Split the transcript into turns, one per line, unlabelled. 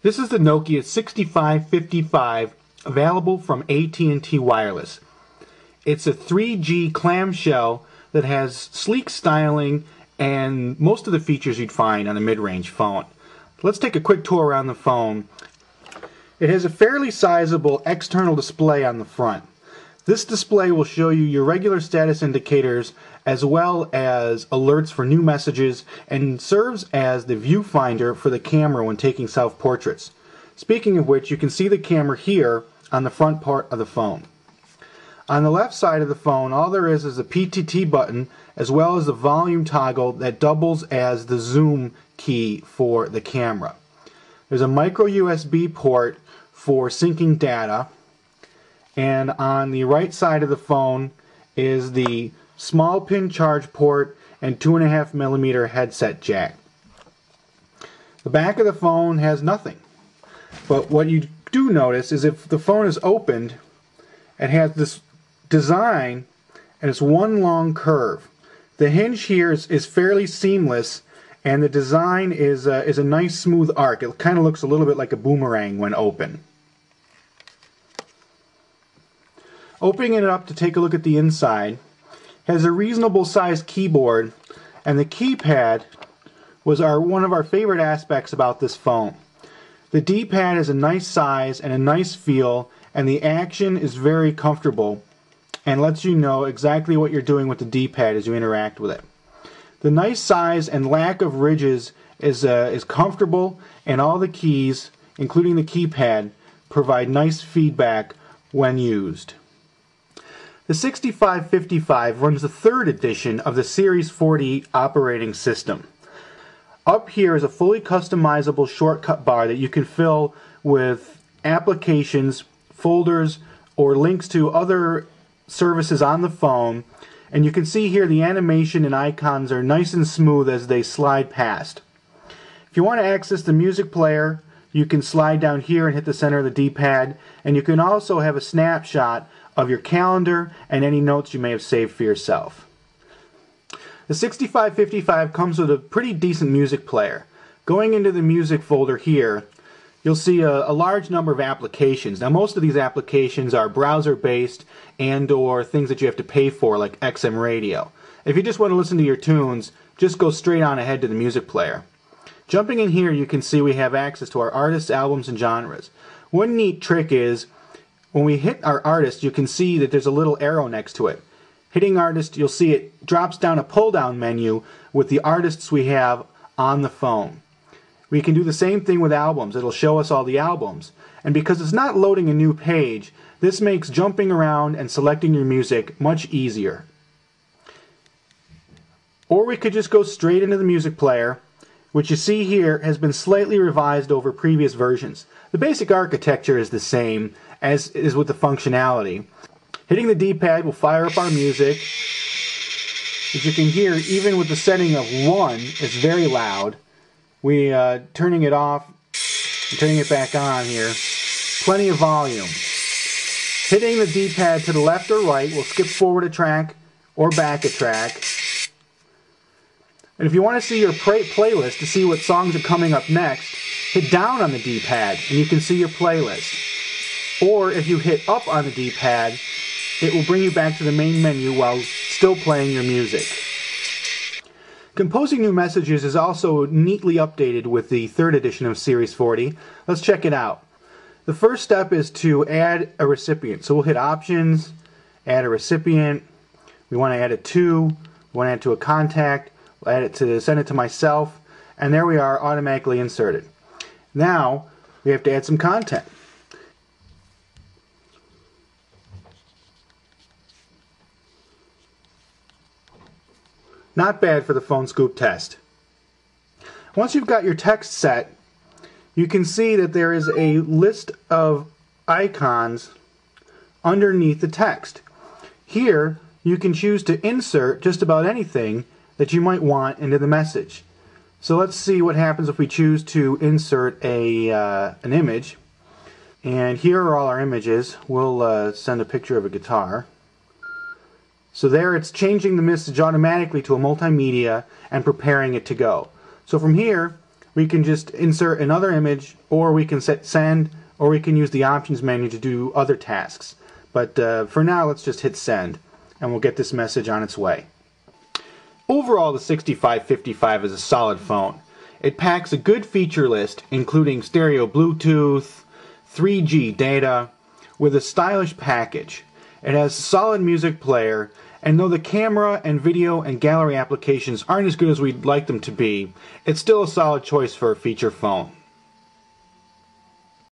This is the Nokia 6555, available from AT&T Wireless. It's a 3G clamshell that has sleek styling and most of the features you'd find on a mid-range phone. Let's take a quick tour around the phone. It has a fairly sizable external display on the front. This display will show you your regular status indicators as well as alerts for new messages and serves as the viewfinder for the camera when taking self-portraits. Speaking of which, you can see the camera here on the front part of the phone. On the left side of the phone, all there is a PTT button as well as the volume toggle that doubles as the zoom key for the camera. There's a micro USB port for syncing data, and on the right side of the phone is the small pin charge port and 2.5mm headset jack. The back of the phone has nothing, but what you do notice is if the phone is opened, it has this design and it's one long curve. The hinge here is fairly seamless, and the design is a nice smooth arc. It kind of looks a little bit like a boomerang when open. Opening it up to take a look at the inside, has a reasonable sized keyboard, and the keypad was one of our favorite aspects about this phone. The D-pad is a nice size and a nice feel, and the action is very comfortable and lets you know exactly what you're doing with the D-pad as you interact with it. The nice size and lack of ridges is comfortable, and all the keys, including the keypad, provide nice feedback when used. The 6555 runs the third edition of the Series 40 operating system. Up here is a fully customizable shortcut bar that you can fill with applications, folders, or links to other services on the phone, and you can see here the animation and icons are nice and smooth as they slide past. If you want to access the music player, you can slide down here and hit the center of the D-pad, and you can also have a snapshot of your calendar and any notes you may have saved for yourself. The 6555 comes with a pretty decent music player. Going into the music folder here, you'll see a large number of applications. Now, most of these applications are browser-based and or things that you have to pay for, like XM radio. If you just want to listen to your tunes, just go straight on ahead to the music player. Jumping in here, you can see we have access to our artists, albums, and genres. One neat trick is when we hit our artist, you can see that there's a little arrow next to it. Hitting artist, you'll see it drops down a pull-down menu with the artists we have on the phone. We can do the same thing with albums. It'll show us all the albums. And because it's not loading a new page, this makes jumping around and selecting your music much easier. Or we could just go straight into the music player, which you see here has been slightly revised over previous versions. The basic architecture is the same as is with the functionality. Hitting the D-pad will fire up our music. As you can hear, even with the setting of 1, it's very loud. Turning it off and turning it back on here, plenty of volume. Hitting the D-pad to the left or right will skip forward a track or back a track. And if you want to see your playlist to see what songs are coming up next, hit down on the D-pad and you can see your playlist. Or if you hit up on the D-pad, it will bring you back to the main menu while still playing your music. Composing new messages is also neatly updated with the third edition of Series 40. Let's check it out. The first step is to add a recipient. So we'll hit Options, add a recipient. We want to add it to, we want to add it to a contact, we'll add it to send it to myself, and there we are, automatically inserted. Now we have to add some content. Not bad for the phone scoop test. Once you've got your text set, you can see that there is a list of icons underneath the text. Here, you can choose to insert just about anything that you might want into the message. So let's see what happens if we choose to insert an image. And here are all our images. We'll send a picture of a guitar. So there it's changing the message automatically to a multimedia and preparing it to go. So from here, we can just insert another image, or we can set send, or we can use the options menu to do other tasks. But for now, let's just hit send, and we'll get this message on its way. Overall, the 6555 is a solid phone. It packs a good feature list, including stereo Bluetooth, 3G data, with a stylish package. It has a solid music player, and though the camera and video and gallery applications aren't as good as we'd like them to be, it's still a solid choice for a feature phone.